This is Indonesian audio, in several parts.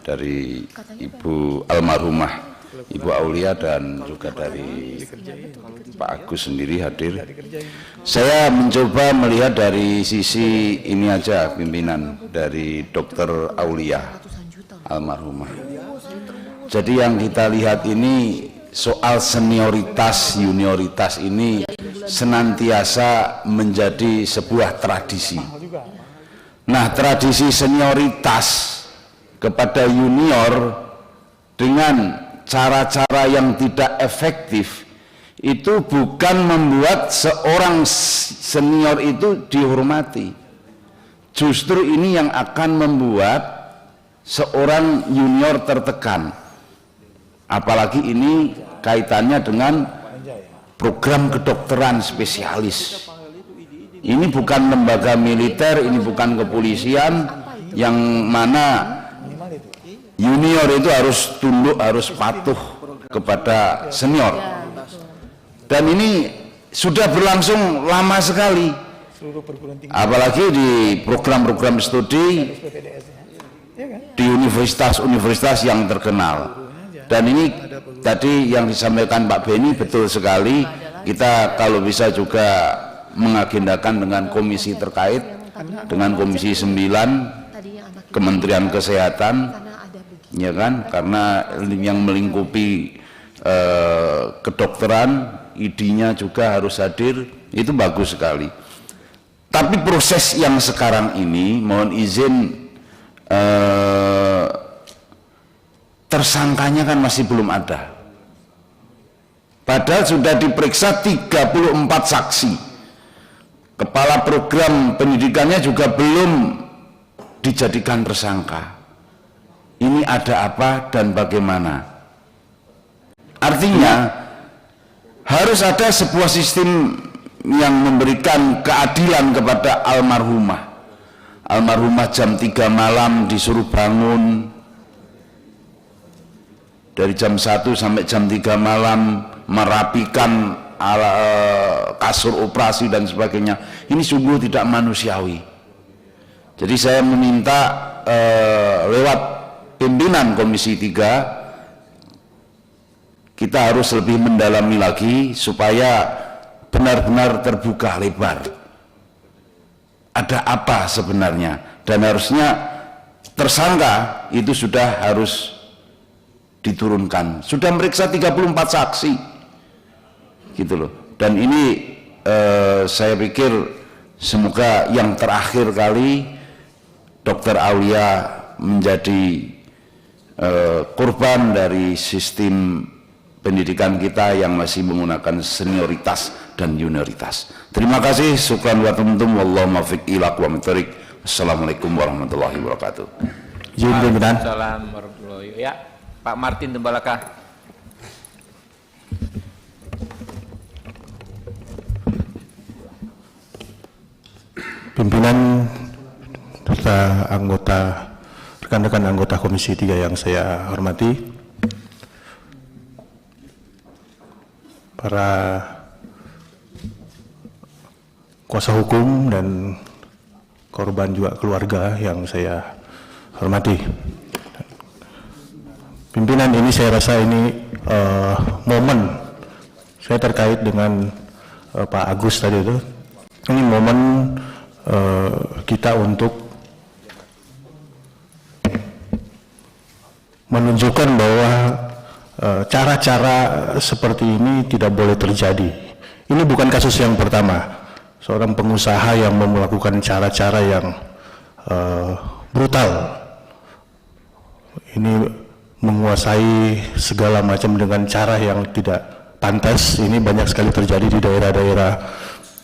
dari Ibu almarhumah Ibu Aulia dan juga dari Pak Agus sendiri hadir. Saya mencoba melihat dari sisi ini aja, pimpinan dari Dr. Aulia almarhumah. Jadi yang kita lihat ini soal senioritas, junioritas ini senantiasa menjadi sebuah tradisi. Nah, tradisi senioritas kepada junior dengan cara-cara yang tidak efektif itu bukan membuat seorang senior itu dihormati. Justru ini yang akan membuat seorang junior tertekan. Apalagi ini kaitannya dengan program kedokteran spesialis. Ini bukan lembaga militer, ini bukan kepolisian yang mana junior itu harus tunduk, harus patuh kepada senior. Dan ini sudah berlangsung lama sekali. Apalagi di program-program studi di universitas-universitas yang terkenal. Dan ini tadi yang disampaikan Pak Beni betul sekali. Kita kalau bisa juga mengagendakan dengan komisi terkait, dengan komisi 9 Kementerian Kesehatan, ya kan, karena yang melingkupi kedokteran, ID-nya juga harus hadir, itu bagus sekali. Tapi proses yang sekarang ini, mohon izin, tersangkanya kan masih belum ada. Padahal sudah diperiksa 34 saksi. Kepala program pendidikannya juga belum dijadikan tersangka. Ini ada apa dan bagaimana? Artinya harus ada sebuah sistem yang memberikan keadilan kepada almarhumah. Almarhumah jam 3 malam disuruh bangun, dari jam 1 sampai jam 3 malam merapikan kasur operasi dan sebagainya. Ini sungguh tidak manusiawi. Jadi saya meminta lewat pimpinan Komisi 3, kita harus lebih mendalami lagi supaya benar-benar terbuka lebar. Ada apa sebenarnya? Dan harusnya tersangka itu sudah harus diturunkan. Sudah meriksa 34 saksi, gitu loh. Dan ini saya pikir semoga yang terakhir kali Dr. Aulia menjadi korban dari sistem pendidikan kita yang masih menggunakan senioritas dan junioritas. Terima kasih. Syukran wa tumtum wallahu muwaffiq ila aqwamit thoriq. Assalamualaikum warahmatullahi wabarakatuh. Assalamualaikum warahmatullahi wabarakatuh. Ya, Pak Martin Tembalaka. Pimpinan serta anggota, rekan-rekan anggota Komisi 3 yang saya hormati, para kuasa hukum dan korban juga keluarga yang saya hormati. Pimpinan, ini saya rasa ini momen, saya terkait dengan Pak Agus tadi itu, ini momen kita untuk menunjukkan bahwa cara-cara seperti ini tidak boleh terjadi. Ini bukan kasus yang pertama. Seorang pengusaha yang melakukan cara-cara yang brutal. Ini menguasai segala macam dengan cara yang tidak pantas. Ini banyak sekali terjadi di daerah-daerah,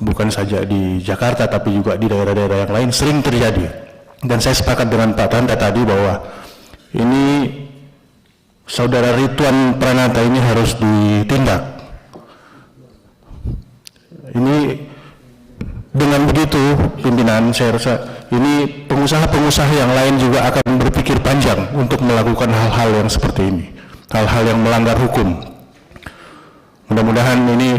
bukan saja di Jakarta tapi juga di daerah-daerah yang lain sering terjadi. Dan saya sepakat dengan Pak Tanda tadi bahwa ini Saudara Ridwan Pranata ini harus ditindak. Ini dengan begitu, pimpinan, saya rasa ini pengusaha-pengusaha yang lain juga akan berpikir panjang untuk melakukan hal-hal yang seperti ini, hal-hal yang melanggar hukum. Mudah-mudahan ini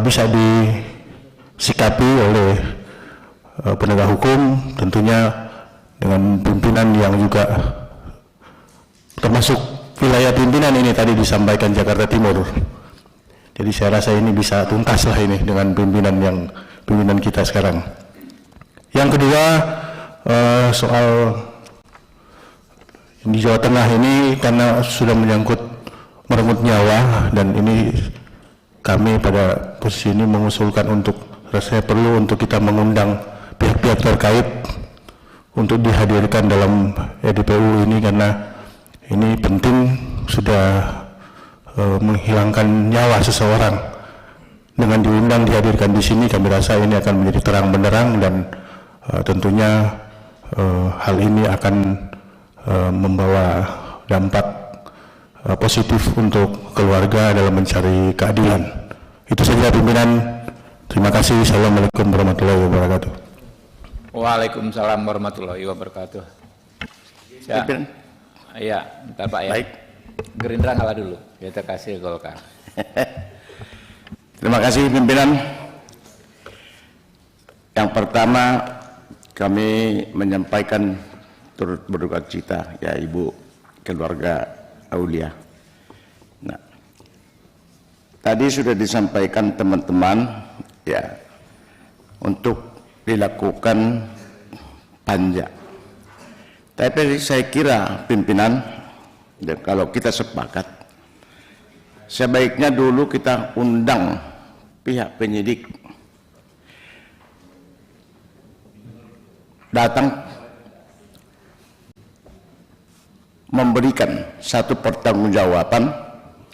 bisa disikapi oleh penegak hukum, tentunya dengan pimpinan yang juga termasuk wilayah pimpinan ini tadi disampaikan Jakarta Timur. Jadi saya rasa ini bisa tuntas lah ini dengan pimpinan kita sekarang. Yang kedua, soal di Jawa Tengah ini karena sudah merenggut nyawa, dan ini kami pada posisi ini mengusulkan untuk rasanya perlu untuk kita mengundang pihak-pihak terkait untuk dihadirkan dalam EDPU ini, karena ini penting, sudah menghilangkan nyawa seseorang. Dengan diundang dihadirkan di sini, kami rasa ini akan menjadi terang benderang, dan tentunya hal ini akan membawa dampak positif untuk keluarga dalam mencari keadilan. Itu saja pimpinan. Terima kasih. Assalamualaikum warahmatullahi wabarakatuh. Waalaikumsalam warahmatullahi wabarakatuh. Ya, bentar Pak ya. Baik. Gerindra ngalah dulu, kita kasih Golkar. Terima kasih pimpinan. Yang pertama, kami menyampaikan turut berduka cita ya Ibu keluarga Aulia. Nah, tadi sudah disampaikan teman-teman ya untuk dilakukan panja. Tapi saya kira pimpinan, ya, kalau kita sepakat, sebaiknya dulu kita undang pihak penyidik datang memberikan satu pertanggungjawaban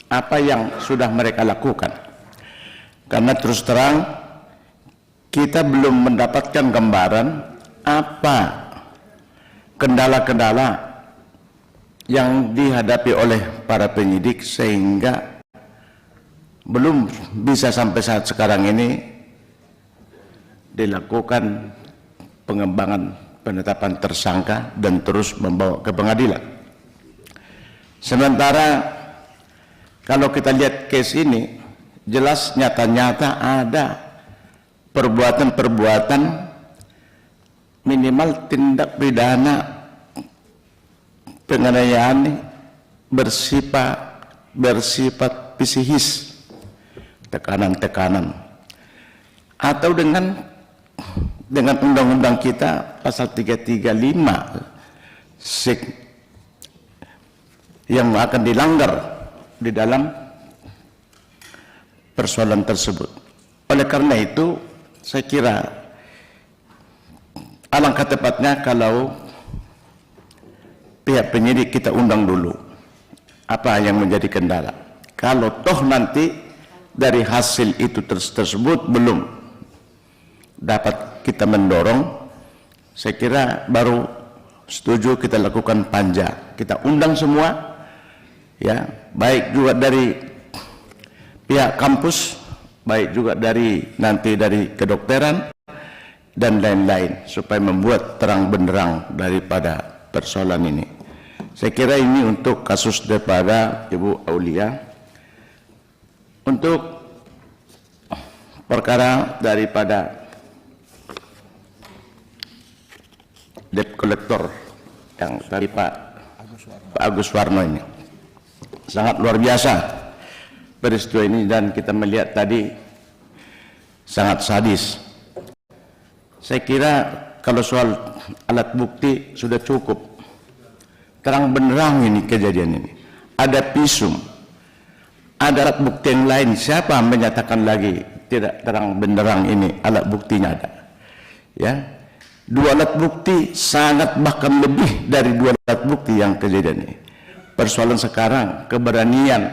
apa yang sudah mereka lakukan. Karena terus terang kita belum mendapatkan gambaran apa kendala-kendala yang dihadapi oleh para penyidik sehingga belum bisa sampai saat sekarang ini dilakukan pengembangan penetapan tersangka dan terus membawa ke pengadilan. Sementara kalau kita lihat case ini jelas nyata-nyata ada perbuatan-perbuatan minimal tindak pidana penganiayaan bersifat psikis, tekanan-tekanan, atau dengan undang-undang kita pasal 335 yang akan dilanggar di dalam persoalan tersebut. Oleh karena itu saya kira alangkah tepatnya kalau pihak penyidik kita undang dulu apa yang menjadi kendala. Kalau toh nanti dari hasil itu tersebut belum dapat kita mendorong, saya kira baru setuju kita lakukan panja. Kita undang semua, ya, baik juga dari pihak kampus, baik juga dari nanti dari kedokteran dan lain-lain, supaya membuat terang benderang daripada persoalan ini. Saya kira ini untuk kasus daripada Ibu Aulia. Untuk perkara daripada debt collector yang tadi Pak Agus Warno ini sangat luar biasa peristiwa ini, dan kita melihat tadi sangat sadis. Saya kira kalau soal alat bukti sudah cukup terang benderang ini kejadian ini. Ada visum, ada alat bukti yang lain. Siapa menyatakan lagi tidak terang benderang ini alat buktinya ada? Ya, dua alat bukti sangat bahkan lebih dari dua alat bukti yang kejadian ini. Persoalan sekarang keberanian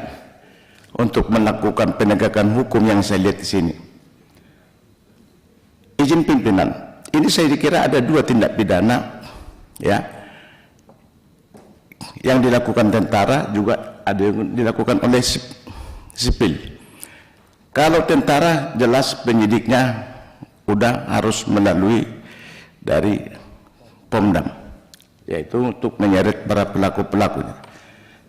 untuk melakukan penegakan hukum yang saya lihat di sini. Izin pimpinan, ini saya kira ada dua tindak pidana, ya, yang dilakukan tentara, juga ada yang dilakukan oleh sipil. Kalau tentara jelas penyidiknya udah harus melalui dari Pomdam, yaitu untuk menyeret para pelaku-pelakunya.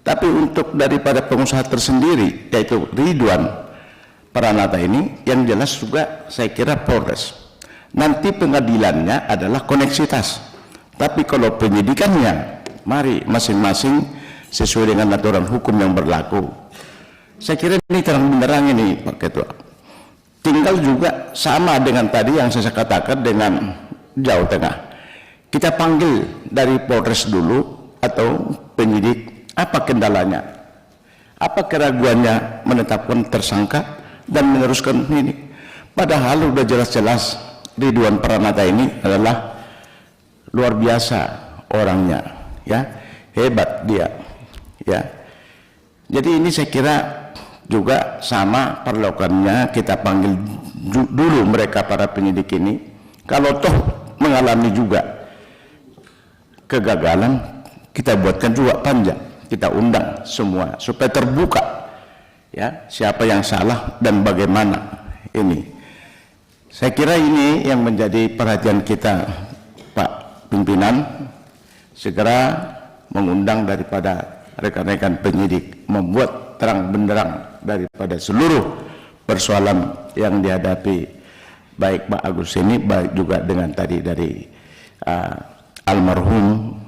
Tapi untuk daripada pengusaha tersendiri, yaitu Ridwan Pranata ini, yang jelas juga saya kira Polres. Nanti pengadilannya adalah koneksitas. Tapi kalau penyidikannya, mari masing-masing sesuai dengan aturan hukum yang berlaku. Saya kira ini terang benderang ini Pak Ketua. Tinggal juga sama dengan tadi yang saya katakan dengan Jawa Tengah. Kita panggil dari Polres dulu atau penyidik, apa kendalanya, apa keraguannya menetapkan tersangka dan meneruskan ini. Padahal udah jelas-jelas Ridwan Pranata ini adalah luar biasa orangnya, ya, hebat dia, ya. Jadi ini saya kira juga sama perlakuannya, kita panggil dulu mereka para penyidik ini. Kalau toh mengalami juga kegagalan, kita buatkan juga panjang, kita undang semua supaya terbuka, ya, siapa yang salah dan bagaimana ini. Saya kira ini yang menjadi perhatian kita, Pak Pimpinan, segera mengundang daripada rekan-rekan penyidik, membuat terang benderang daripada seluruh persoalan yang dihadapi baik Pak Agus ini, baik juga dengan tadi dari almarhum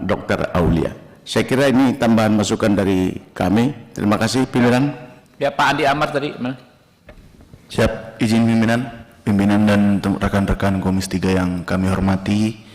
Dr. Aulia. Saya kira ini tambahan masukan dari kami. Terima kasih pimpinan. Ya Pak Andi Amar tadi mana? Siap, izin pimpinan dan rekan-rekan Komisi 3 yang kami hormati.